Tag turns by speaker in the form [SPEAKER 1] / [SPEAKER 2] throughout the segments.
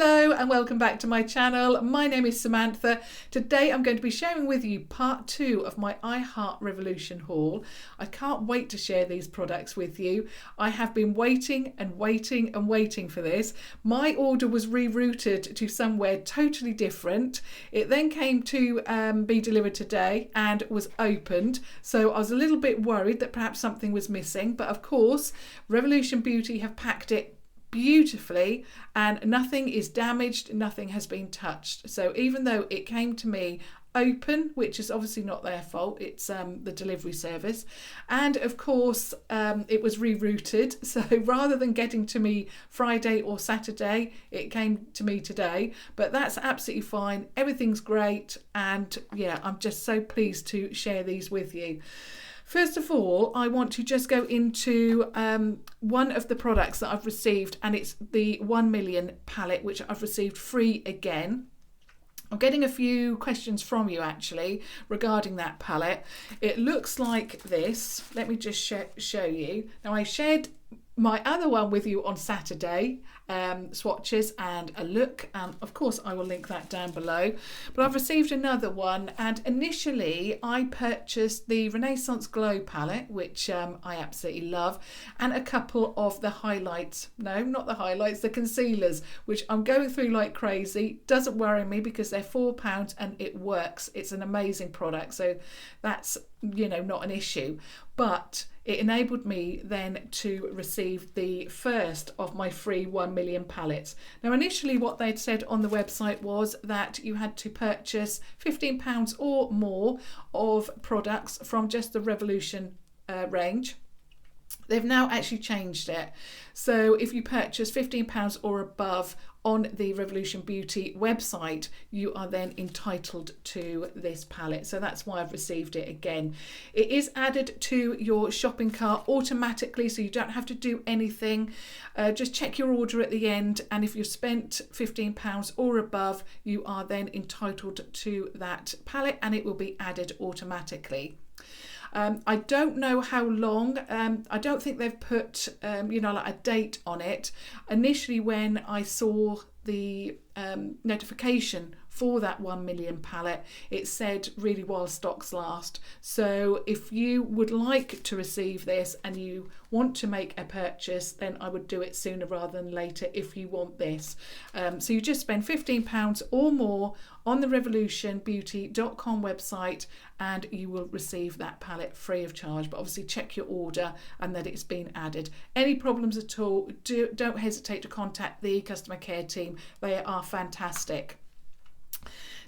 [SPEAKER 1] Hello and welcome back to my channel. My name is Samantha. Today I'm going to be sharing with you part 2 of my I Heart Revolution haul. I can't wait to share these products with you. I have been waiting and waiting and waiting for this. My order was rerouted to somewhere totally different. It then came to be delivered today and was opened. So I was a little bit worried that perhaps something was missing, but of course Revolution Beauty have packed it beautifully and nothing is damaged, nothing has been touched. So even though it came to me open, which is obviously not their fault, it's the delivery service, and of course it was rerouted, so rather than getting to me Friday or Saturday, it came to me today. But that's absolutely fine, everything's great, and yeah, I'm just so pleased to share these with you. First of all, I want to just go into one of the products that I've received, and it's the 1 Million palette, which I've received free again. I'm getting a few questions from you actually regarding that palette. It looks like this. Let me just show you. Now, I shared my other one with you on Saturday, swatches and a look, and of course I will link that down below. But I've received another one, and initially I purchased the Renaissance Glow palette, which I absolutely love, and a couple of the highlights, no, not the highlights, the concealers, which I'm going through like crazy. Doesn't worry me because they're £4 and it works. It's an amazing product, so that's, you know, not an issue. But it enabled me then to receive the first of my free 1 Million palettes. Now, initially what they'd said on the website was that you had to purchase £15 or more of products from just the Revolution range. They've now actually changed it. So if you purchase £15 or above on the Revolution Beauty website, you are then entitled to this palette. So that's why I've received it again. It is added to your shopping cart automatically, so you don't have to do anything. Just check your order at the end, and if you've spent £15 or above, you are then entitled to that palette and it will be added automatically. I don't know how long. I don't think they've put you know, like a date on it. Initially when I saw the notification for that 1 Million palette, it said really while stocks last. So if you would like to receive this and you want to make a purchase, then I would do it sooner rather than later if you want this. So you just spend £15 or more on the revolutionbeauty.com website and you will receive that palette free of charge. But obviously check your order and that it's been added. Any problems at all, don't hesitate to contact the customer care team. They are fantastic.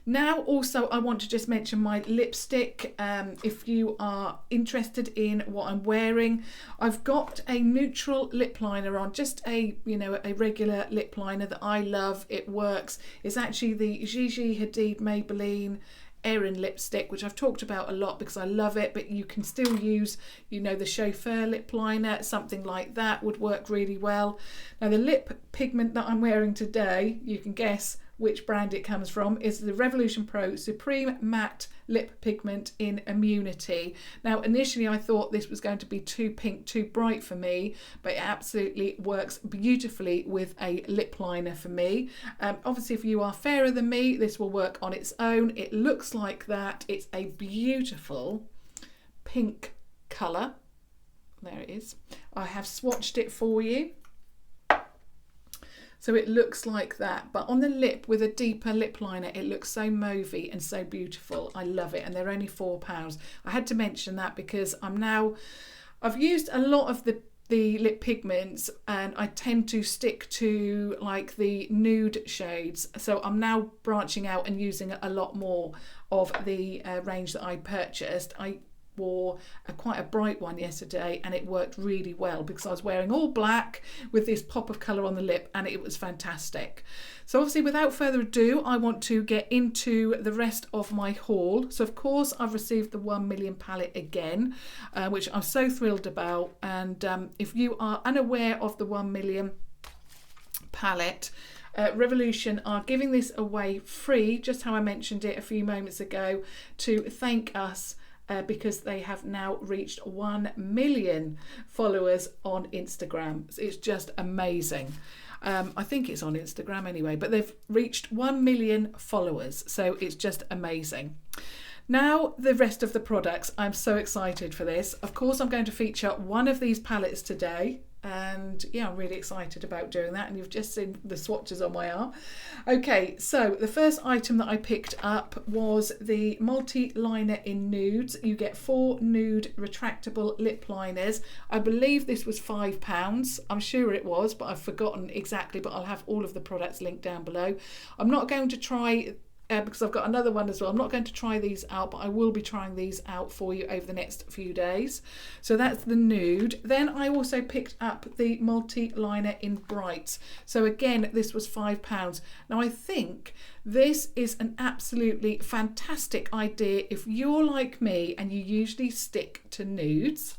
[SPEAKER 1] Now also I want to just mention my lipstick. If you are interested in what I'm wearing, I've got a neutral lip liner on, just a, you know, a regular lip liner that I love. It works. It's actually the Gigi Hadid Maybelline Erin lipstick, which I've talked about a lot because I love it, but you can still use, you know, the chauffeur lip liner. Something like that would work really well. Now the lip pigment that I'm wearing today, you can guess which brand it comes from, is the Revolution Pro Supreme Matte Lip Pigment in Immunity. Now initially I thought this was going to be too pink, too bright for me, but it absolutely works beautifully with a lip liner for me. Obviously if you are fairer than me, this will work on its own. It looks like that. It's a beautiful pink colour. There it is. I have swatched it for you. So it looks like that, but on the lip with a deeper lip liner, it looks so mauvey and so beautiful. I love it, and they're only £4. I had to mention that because I've used a lot of the lip pigments and I tend to stick to like the nude shades. So I'm now branching out and using a lot more of the range that I purchased. I wore quite a bright one yesterday and it worked really well because I was wearing all black with this pop of colour on the lip and it was fantastic. So obviously without further ado, I want to get into the rest of my haul. So of course I've received the 1 Million palette again, which I'm so thrilled about. And if you are unaware of the 1 Million palette, Revolution are giving this away free, just how I mentioned it a few moments ago, to thank us because they have now reached 1 million followers on Instagram. It's just amazing. I think it's on Instagram anyway, but they've reached 1 million followers, so it's just amazing. Now the rest of the products, I'm so excited for this. Of course, I'm going to feature one of these palettes today, and yeah, I'm really excited about doing that, and you've just seen the swatches on my arm. Okay, so the first item that I picked up was the multi-liner in Nudes. You get 4 nude retractable lip liners. I believe this was £5. I'm sure it was, but I've forgotten exactly, but I'll have all of the products linked down below. I'm not going to try because I've got another one as well. I'm not going to try these out, but I will be trying these out for you over the next few days. So that's the Nude. Then I also picked up the multi-liner in Bright. So again, this was £5. Now I think this is an absolutely fantastic idea if you're like me and you usually stick to nudes,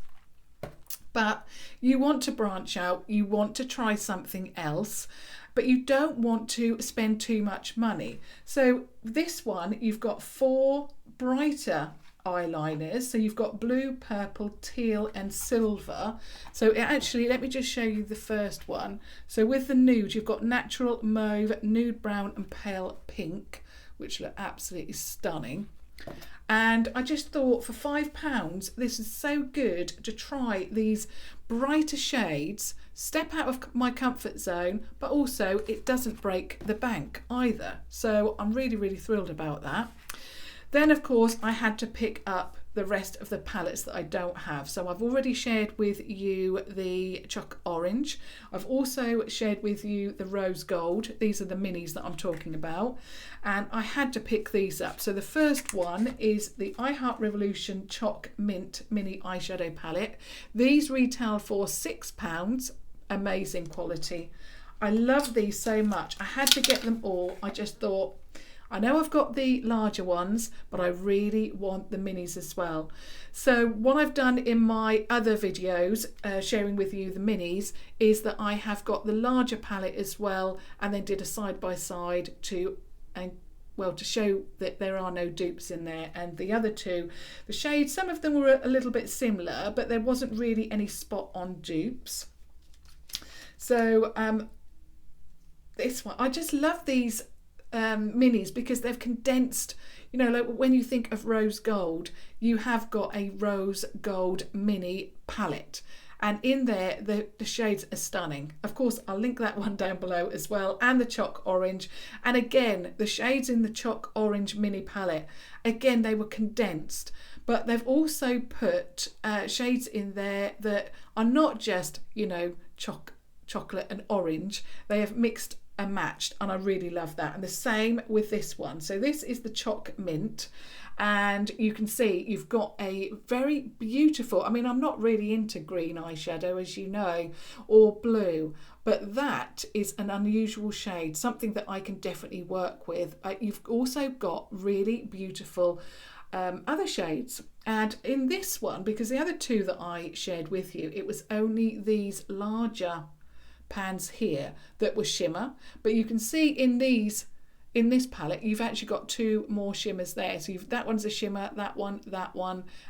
[SPEAKER 1] but you want to branch out, you want to try something else, but you don't want to spend too much money. So this one, you've got 4 brighter eyeliners. So you've got blue, purple, teal and silver. So actually, let me just show you the first one. So with the Nude, you've got natural mauve, nude brown and pale pink, which look absolutely stunning. And I just thought for £5, this is so good to try these brighter shades, step out of my comfort zone, but also it doesn't break the bank either. So I'm really, really thrilled about that. Then of course I had to pick up the rest of the palettes that I don't have. So I've already shared with you the Choc Orange. I've also shared with you the Rose Gold. These are the minis that I'm talking about. And I had to pick these up. So the first one is the I Heart Revolution Choc Mint Mini Eyeshadow Palette. These retail for £6. Amazing quality. I love these so much. I had to get them all. I just thought, I know I've got the larger ones, but I really want the minis as well. So what I've done in my other videos, sharing with you the minis, is that I have got the larger palette as well, and then did a side-by-side to show that there are no dupes in there. And the other two, the shades, some of them were a little bit similar, but there wasn't really any spot on dupes. So this one, I just love these minis because they've condensed, you know, like when you think of rose gold, you have got a rose gold mini palette, and in there the shades are stunning. Of course, I'll link that one down below as well, and the Choc Orange. And again, the shades in the Choc Orange mini palette, again, they were condensed, but they've also put shades in there that are not just, you know, chocolate and orange. They have mixed and matched, and I really love that. And the same with this one. So this is the Choc Mint, and you can see you've got a very beautiful, I mean, I'm not really into green eyeshadow, as you know, or blue, but that is an unusual shade, something that I can definitely work with. You've also got really beautiful other shades, and in this one, because the other two that I shared with you, it was only these larger pans here that were shimmer, but you can see in this palette you've actually got 2 more shimmers there. So that one's a shimmer, that one,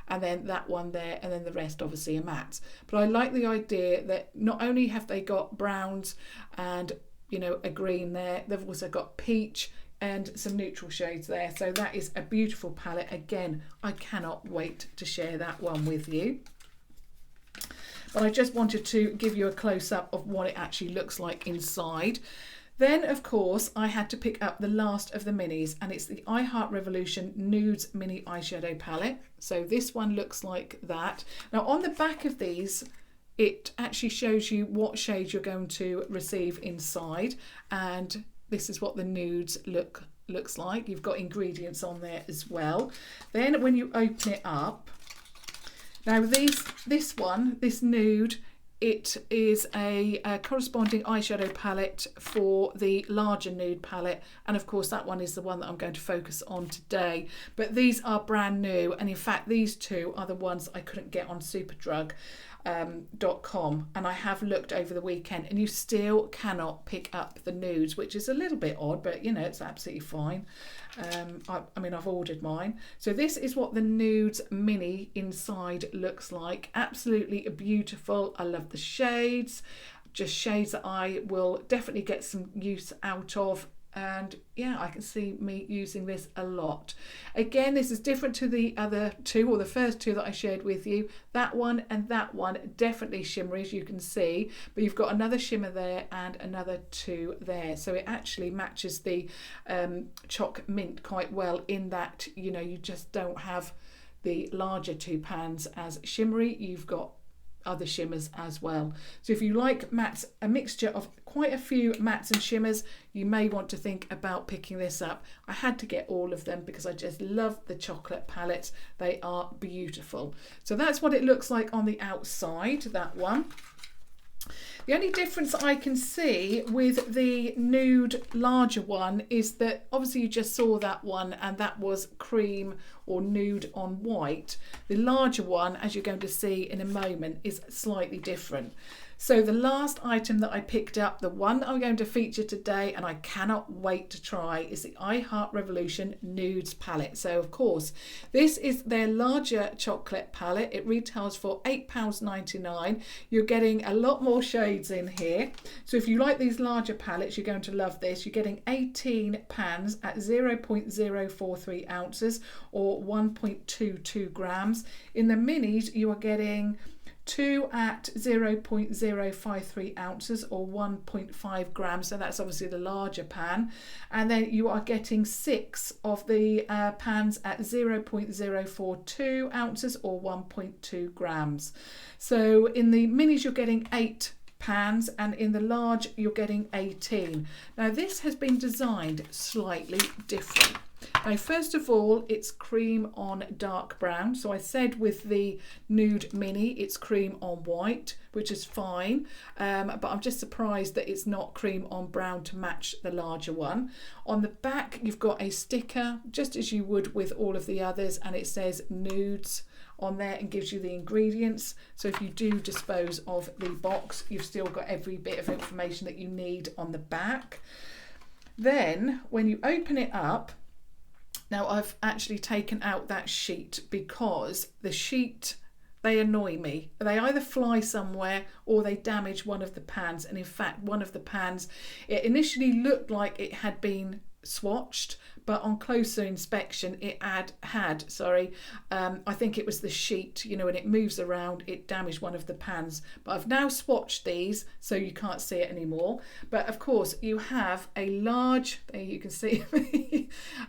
[SPEAKER 1] and then that one there, and then the rest obviously are mattes. But I like the idea that not only have they got browns and, you know, a green there, they've also got peach and some neutral shades there. So that is a beautiful palette. Again, I cannot wait to share that one with you. But I just wanted to give you a close-up of what it actually looks like inside. Then, of course, I had to pick up the last of the minis, and it's the I Heart Revolution Nudes Mini Eyeshadow Palette. So this one looks like that. Now, on the back of these, it actually shows you what shade you're going to receive inside, and this is what the nudes looks like. You've got ingredients on there as well. Then when you open it up, now this Nude, it is a corresponding eyeshadow palette for the larger Nude palette, and of course that one is the one that I'm going to focus on today. But these are brand new, and in fact these two are the ones I couldn't get on Superdrug.com, and I have looked over the weekend, and you still cannot pick up the Nudes, which is a little bit odd, but you know, it's absolutely fine. I mean, I've ordered mine. So this is what the Nudes mini inside looks like. Absolutely beautiful. I love the shades. just shades that I will definitely get some use out of. And yeah, I can see me using this a lot. Again, this is different to the other two, or the first two that I shared with you. That one and that one definitely shimmery, as you can see, but you've got another shimmer there and another two there, so it actually matches the Choc Mint quite well, in that, you know, you just don't have the larger two pans as shimmery, you've got other shimmers as well. So if you like mattes, a mixture of quite a few mattes and shimmers, you may want to think about picking this up. I had to get all of them because I just love the chocolate palettes. They are beautiful. So that's what it looks like on the outside, that one. The only difference I can see with the Nude larger one is that obviously you just saw that one, and that was cream or nude on white. The larger one, as you're going to see in a moment, is slightly different. So the last item that I picked up, the one that I'm going to feature today, and I cannot wait to try, is the I Heart Revolution Nudes palette. So of course, this is their larger chocolate palette. It retails for £8.99. You're getting a lot more shades in here. So if you like these larger palettes, you're going to love this. You're getting 18 pans at 0.043 ounces or 1.22 grams. In the minis, you are getting 2 at 0.053 ounces or 1.5 grams, so that's obviously the larger pan, and then you are getting 6 of the pans at 0.042 ounces or 1.2 grams. So in the minis you're getting 8 pans, and in the large you're getting 18. Now this has been designed slightly different. Now first of all, it's cream on dark brown. So I said with the Nude mini it's cream on white, which is fine, but I'm just surprised that it's not cream on brown to match the larger one. On the back you've got a sticker, just as you would with all of the others, and it says Nudes on there and gives you the ingredients. So if you do dispose of the box, you've still got every bit of information that you need on the back. Then when you open it up, now I've actually taken out that sheet because the sheet, they annoy me. They either fly somewhere or they damage one of the pans. And in fact, one of the pans, it initially looked like it had been swatched, but on closer inspection it I think it was the sheet, you know, when it moves around it damaged one of the pans. But I've now swatched these so you can't see it anymore. But of course you have a large, there you can see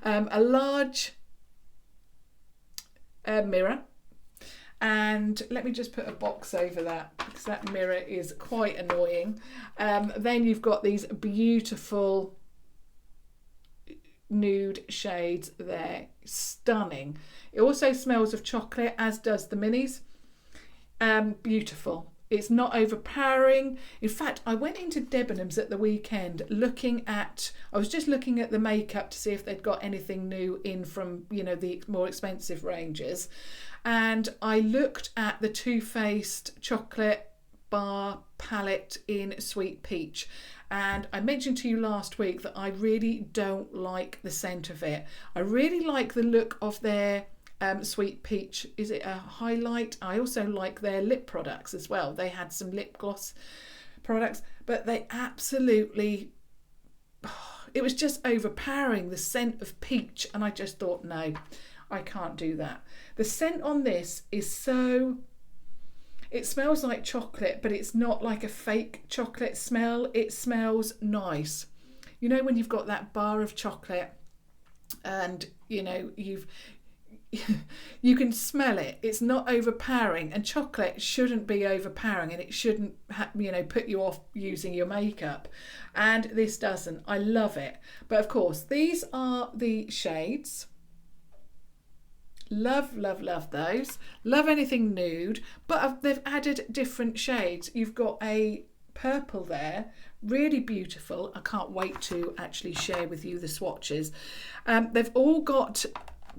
[SPEAKER 1] a large mirror, and let me just put a box over that because that mirror is quite annoying. Then you've got these beautiful nude shades there, stunning. It also smells of chocolate, as does the minis. Beautiful. It's not overpowering. In fact, I went into Debenhams at the weekend I was just looking at the makeup to see if they'd got anything new in from, you know, the more expensive ranges, and I looked at the Too Faced chocolate bar palette in Sweet Peach, and I mentioned to you last week that I really don't like the scent of it. I really like the look of their Sweet Peach. Is it a highlight? I also like their lip products as well. They had some lip gloss products, but they absolutely, it was just overpowering, the scent of peach, and I just thought, no, I can't do that. The scent on this is so, it smells like chocolate, but it's not like a fake chocolate smell. It smells nice. You know, when you've got that bar of chocolate and, you know, you can smell it. It's not overpowering, and chocolate shouldn't be overpowering, and it shouldn't put you off using your makeup, and this doesn't. I love it. But of course these are the shades. Love, love, love those. Love anything nude, but they've added different shades. You've got a purple there, really beautiful. I can't wait to actually share with you the swatches. They've all got,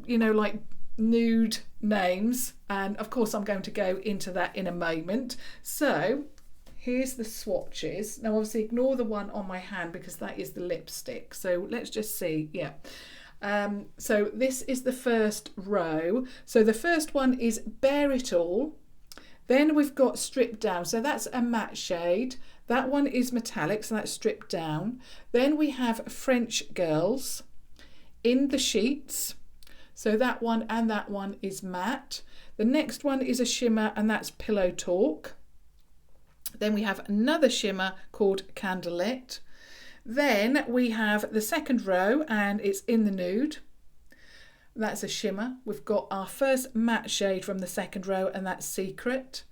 [SPEAKER 1] you know, like nude names, and of course I'm going to go into that in a moment. So here's the swatches. Now obviously ignore the one on my hand because that is the lipstick. So let's just see. Yeah. So this is the first row. So the first one is Bare It All. Then we've got Stripped Down. So that's a matte shade. That one is metallic, so that's stripped down. Then we have French Girls in the sheets. So that one and that one is matte. The next one is a shimmer, and that's Pillow Talk. Then we have another shimmer called Candlelit. Then we have the second row, and it's in the nude. That's a shimmer. We've got our first matte shade from the second row, and that's Secret.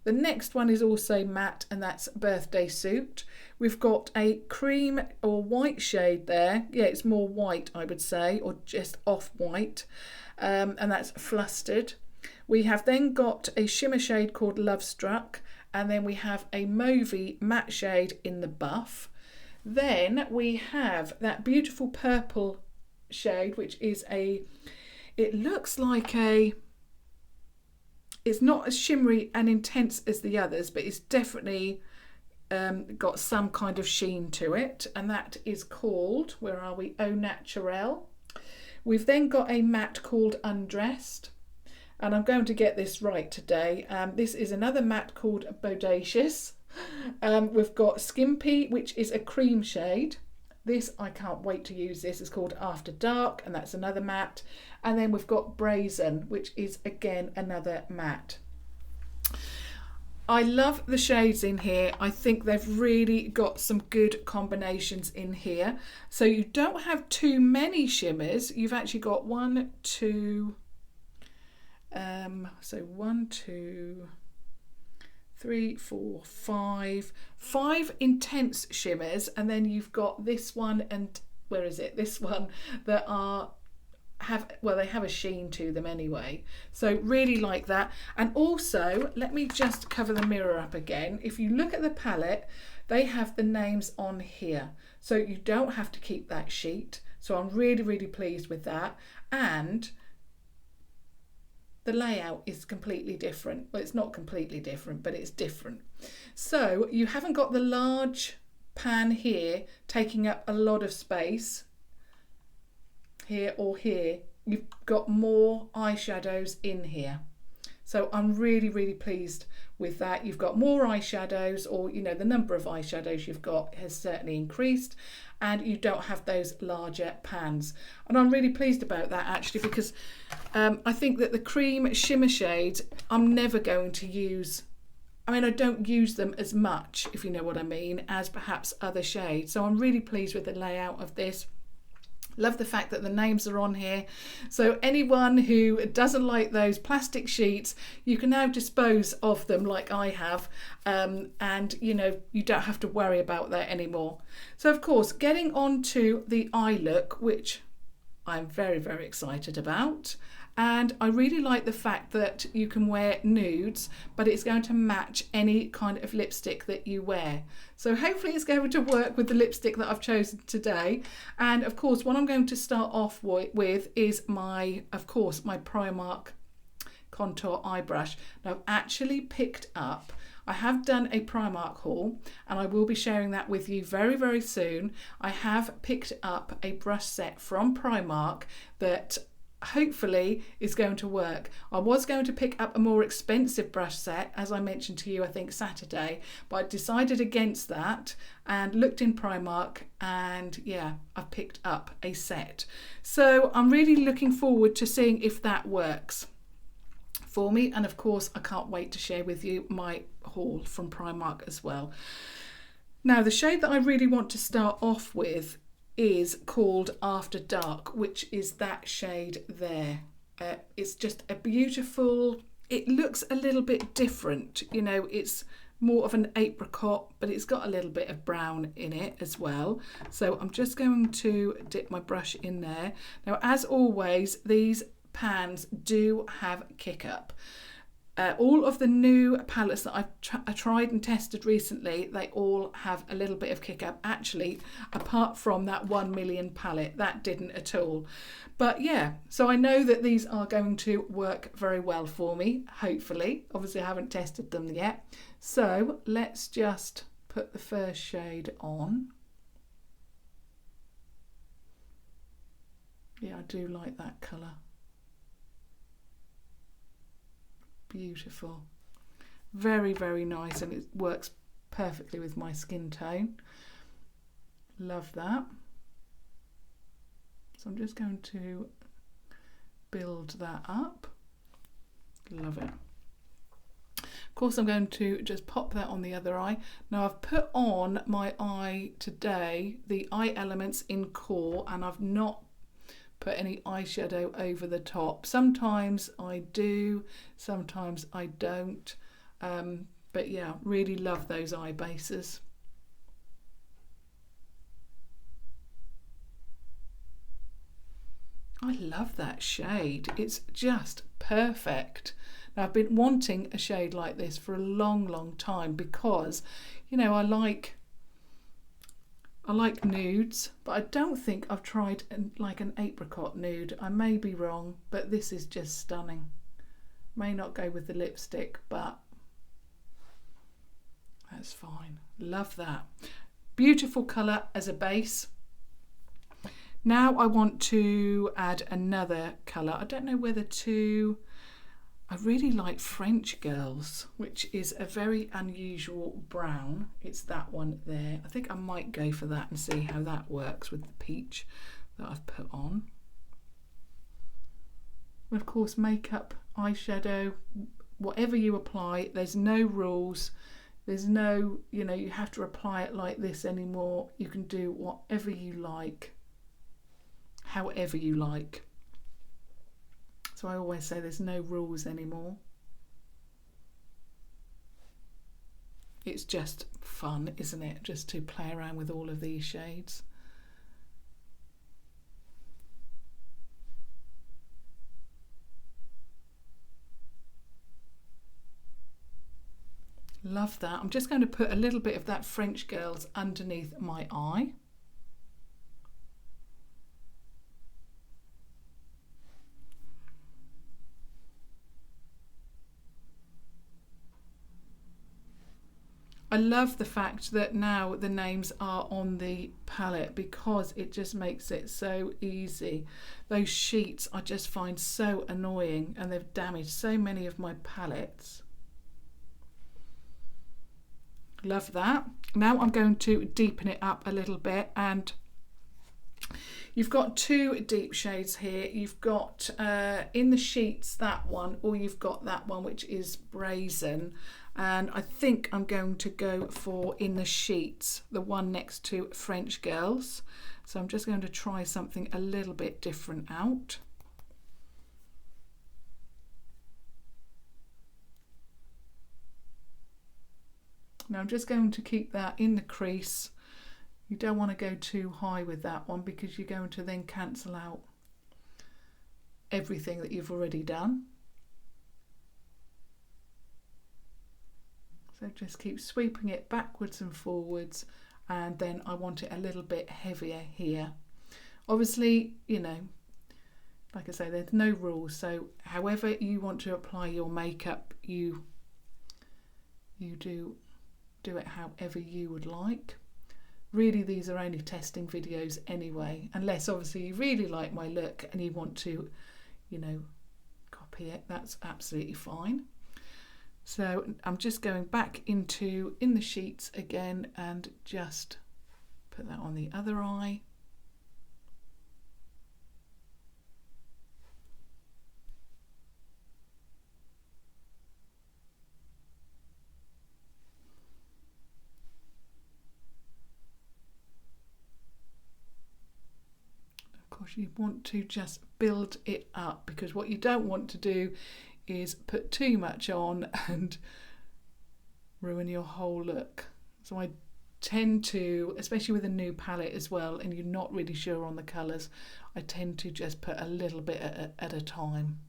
[SPEAKER 1] The next one is also matte, and that's Birthday Suit. We've got a cream or white shade there. Yeah, it's more white, I would say, or just off-white. And that's Flustered. We have then got a shimmer shade called Love Struck. And then we have a mauvey matte shade in the Buff. Then we have that beautiful purple shade, which is it looks like it's not as shimmery and intense as the others, but it's definitely got some kind of sheen to it, and that is called, where are we, Au Naturel. We've then got a matte called Undressed, and I'm going to get this right today. This is another matte called Bodacious. We've got Skimpy, which is a cream shade. This, I can't wait to use this. It's called After Dark, and that's another matte. And then we've got Brazen, which is again another matte. I love the shades in here. I think they've really got some good combinations in here. So you don't have too many shimmers. You've actually got 1, 2, 3, 4, 5 intense shimmers, and then you've got this one, and where is it, this one, that they have a sheen to them anyway. So really like that. And also, let me just cover the mirror up again. If you look at the palette, they have the names on here, so you don't have to keep that sheet. So I'm really pleased with that. And the layout is completely different. Well, it's not completely different, but it's different. So you haven't got the large pan here taking up a lot of space here or here. You've got more eyeshadows in here. So I'm really pleased with that. You've got more eyeshadows, or the number of eyeshadows you've got has certainly increased, and you don't have those larger pans. And I'm really pleased about that, actually, because I think that the cream shimmer shades I'm never going to use. I mean, I don't use them as much, if you know what I mean, as perhaps other shades. So I'm really pleased with the layout of this. Love the fact that the names are on here. So anyone who doesn't like those plastic sheets, you can now dispose of them like I have, and you don't have to worry about that anymore. So of course, getting on to the eye look, which I'm very excited about. And I really like the fact that you can wear nudes, but it's going to match any kind of lipstick that you wear. So hopefully it's going to work with the lipstick that I've chosen today. And of course, what I'm going to start off with is my Primark contour eye brush. Now I've actually picked up, I have done a Primark haul, and I will be sharing that with you very soon. I have picked up a brush set from Primark that hopefully is going to work. I was going to pick up a more expensive brush set, as I mentioned to you, I think Saturday, but I decided against that and looked in Primark, and yeah, I've picked up a set. So I'm really looking forward to seeing if that works for me. And of course, I can't wait to share with you my haul from Primark as well. Now, the shade that I really want to start off with is called After Dark, which is that shade there. It's just a beautiful, it looks a little bit different, it's more of an apricot, but it's got a little bit of brown in it as well. So I'm just going to dip my brush in there. Now, as always, these pans do have kick up. All of the new palettes that I've tried and tested recently, they all have a little bit of kick up. Actually, apart from that 1 Million palette, that didn't at all. But yeah, so I know that these are going to work very well for me, hopefully. Obviously, I haven't tested them yet. So let's just put the first shade on. Yeah, I do like that colour. Beautiful, very nice, and it works perfectly with my skin tone. Love that. So I'm just going to build that up. Love it. Of course, I'm going to just pop that on the other eye. Now I've put on my eye today the eye elements in Core, and I've not put any eyeshadow over the top. Sometimes I do, sometimes I don't. But yeah, really love those eye bases. I love that shade. It's just perfect. Now, I've been wanting a shade like this for a long time because, you know, I like nudes, but I don't think I've tried like an apricot nude. I may be wrong, but this is just stunning. May not go with the lipstick, but that's fine. Love that. Beautiful colour as a base. Now I want to add another colour. I don't know whether to... I really like French Girls, which is a very unusual brown. It's that one there. I think I might go for that and see how that works with the peach that I've put on. And of course, makeup, eyeshadow, whatever you apply, there's no rules. There's no, you know, you have to apply it like this anymore. You can do whatever you like, however you like. So I always say there's no rules anymore. It's just fun, isn't it? Just to play around with all of these shades. Love that. I'm just going to put a little bit of that French Girls underneath my eye. I love the fact that now the names are on the palette because it just makes it so easy. Those sheets I just find so annoying and they've damaged so many of my palettes. Love that. Now I'm going to deepen it up a little bit, and you've got two deep shades here. You've got in the sheets that one, or you've got that one which is Brazen, and I think I'm going to go for in the sheets, the one next to French Girls. So I'm just going to try something a little bit different out. Now I'm just going to keep that in the crease. You don't want to go too high with that one because you're going to then cancel out everything that you've already done. So just keep sweeping it backwards and forwards, and then I want it a little bit heavier here. Obviously, you know, like I say, there's no rules, so however you want to apply your makeup, you do it however you would like. Really, these are only testing videos anyway, unless obviously you really like my look and you want to, you know, copy it. That's absolutely fine. So I'm just going back in the sheets again and just put that on the other eye. Of course, you want to just build it up, because what you don't want to do is put too much on and ruin your whole look. So I tend to, especially with a new palette as well, and you're not really sure on the colours, I tend to just put a little bit at a time.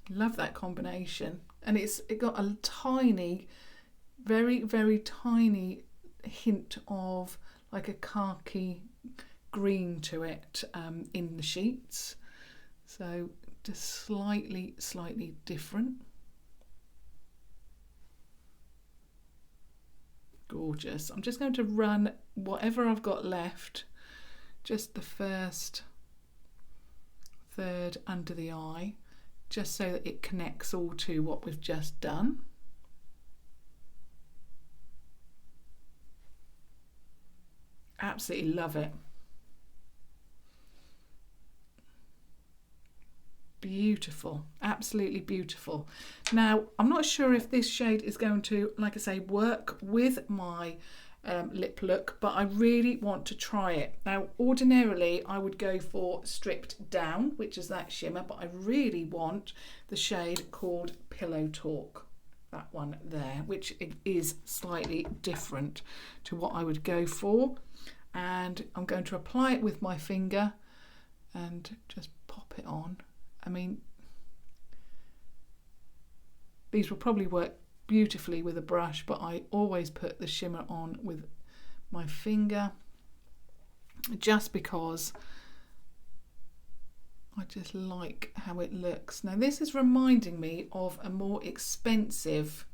[SPEAKER 1] Love that combination, and it got a tiny, very tiny hint of like a khaki green to it in the sheets, so just slightly different. Gorgeous. I'm just going to run whatever I've got left, just the first third under the eye, just so that it connects all to what we've just done. Absolutely love it. Beautiful, absolutely beautiful. Now, I'm not sure if this shade is going to, like I say, work with my lip look, but I really want to try it. Now, ordinarily I would go for Stripped Down, which is that shimmer, but I really want the shade called Pillow Talk, that one there, which is slightly different to what I would go for. And I'm going to apply it with my finger and just pop it on. I mean, these will probably work beautifully with a brush, but I always put the shimmer on with my finger just because I just like how it looks. Now, this is reminding me of a more expensive,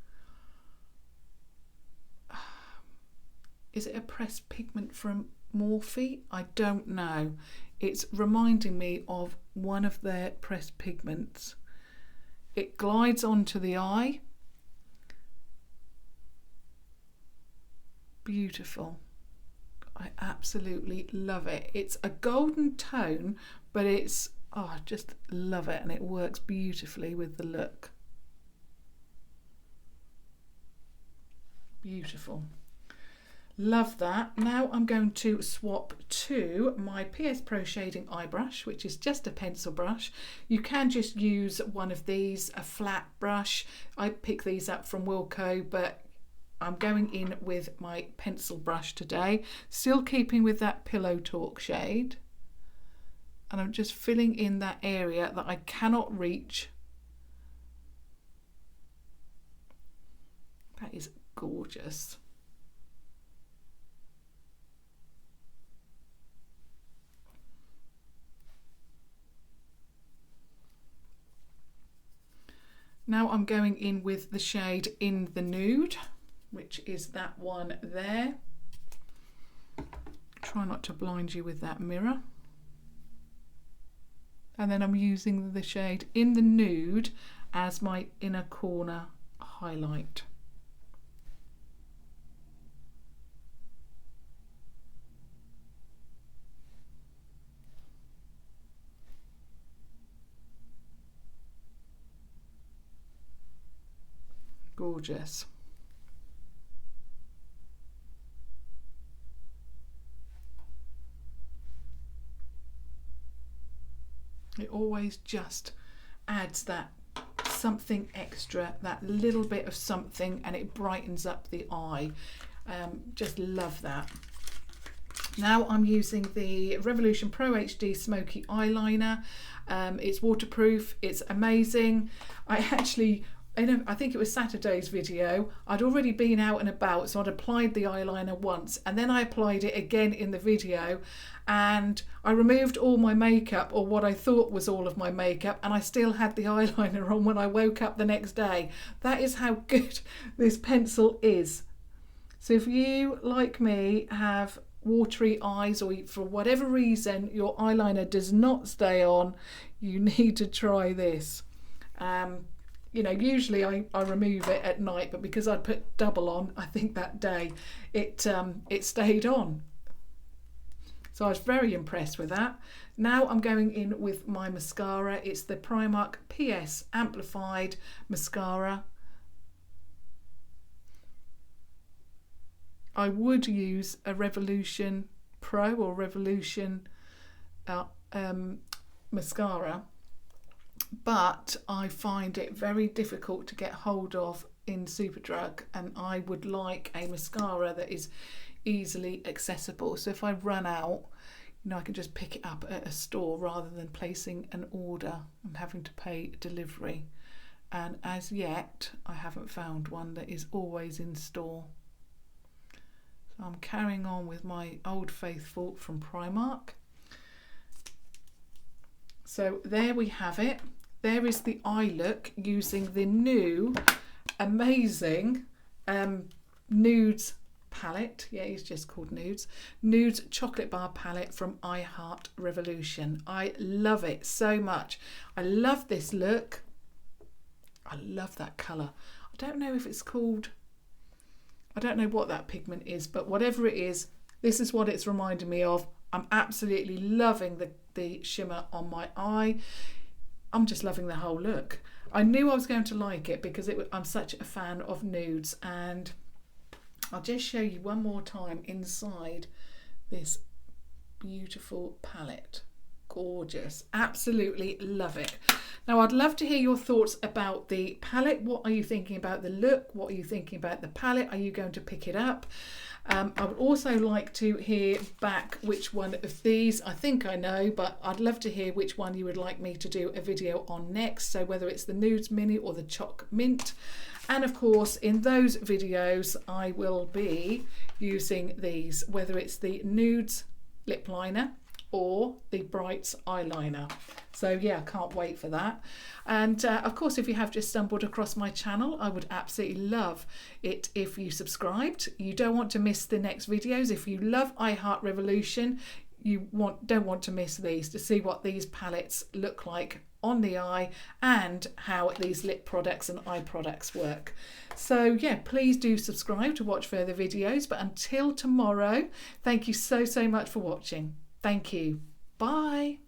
[SPEAKER 1] is it a pressed pigment from Morphe? I don't know. It's reminding me of one of their pressed pigments. It glides onto the eye. Beautiful. I absolutely love it. It's a golden tone, but it's, oh, I just love it, and it works beautifully with the look. Beautiful. Love that. Now I'm going to swap to my PS Pro Shading Eye Brush, which is just a pencil brush. You can just use one of these, a flat brush. I pick these up from Wilko, but I'm going in with my pencil brush today, still keeping with that Pillow Talk shade. And I'm just filling in that area that I cannot reach. That is gorgeous. Now I'm going in with the shade In the Nude, which is that one there. Try not to blind you with that mirror. And then I'm using the shade In the Nude as my inner corner highlight. Gorgeous. It always just adds that something extra, that little bit of something, and it brightens up the eye. Just love that. Now I'm using the Revolution Pro HD Smoky Eyeliner. It's waterproof, it's amazing. I think it was Saturday's video, I'd already been out and about, so I'd applied the eyeliner once, and then I applied it again in the video, and I removed all my makeup, or what I thought was all of my makeup, and I still had the eyeliner on when I woke up the next day. That is how good this pencil is. So if you, like me, have watery eyes, or for whatever reason your eyeliner does not stay on, you need to try this. You know, usually I remove it at night, but because I put double on, I think that day it stayed on. So I was very impressed with that. Now I'm going in with my mascara. It's the Primark PS Amplified Mascara. I would use a Revolution Pro or Revolution mascara, but I find it very difficult to get hold of in Superdrug, and I would like a mascara that is easily accessible. So if I run out, you know, I can just pick it up at a store rather than placing an order and having to pay delivery. And as yet, I haven't found one that is always in store. So I'm carrying on with my Old Faithful from Primark. So there we have it. There is the eye look using the new amazing Nudes palette. Yeah, it's just called Nudes. Nudes chocolate bar palette from I Heart Revolution. I love it so much. I love this look. I love that colour. I don't know if it's called, I don't know what that pigment is, but whatever it is, this is what it's reminding me of. I'm absolutely loving the shimmer on my eye. I'm just loving the whole look. I knew I was going to like it because I'm such a fan of nudes, and I'll just show you one more time inside this beautiful palette. Gorgeous. Absolutely love it. Now I'd love to hear your thoughts about the palette. What are you thinking about the look? What are you thinking about the palette? Are you going to pick it up? I would also like to hear back which one of these, I think I know, but I'd love to hear which one you would like me to do a video on next. So whether it's the Nudes Mini or the Choc Mint. And of course, in those videos, I will be using these, whether it's the Nudes lip liner or the Brights eyeliner. So yeah, I can't wait for that. And of course, if you have just stumbled across my channel, I would absolutely love it if you subscribed. You don't want to miss the next videos. If you love I Heart Revolution, you don't want to miss these, to see what these palettes look like on the eye and how these lip products and eye products work. So yeah, please do subscribe to watch further videos. But until tomorrow, thank you so much for watching. Thank you. Bye.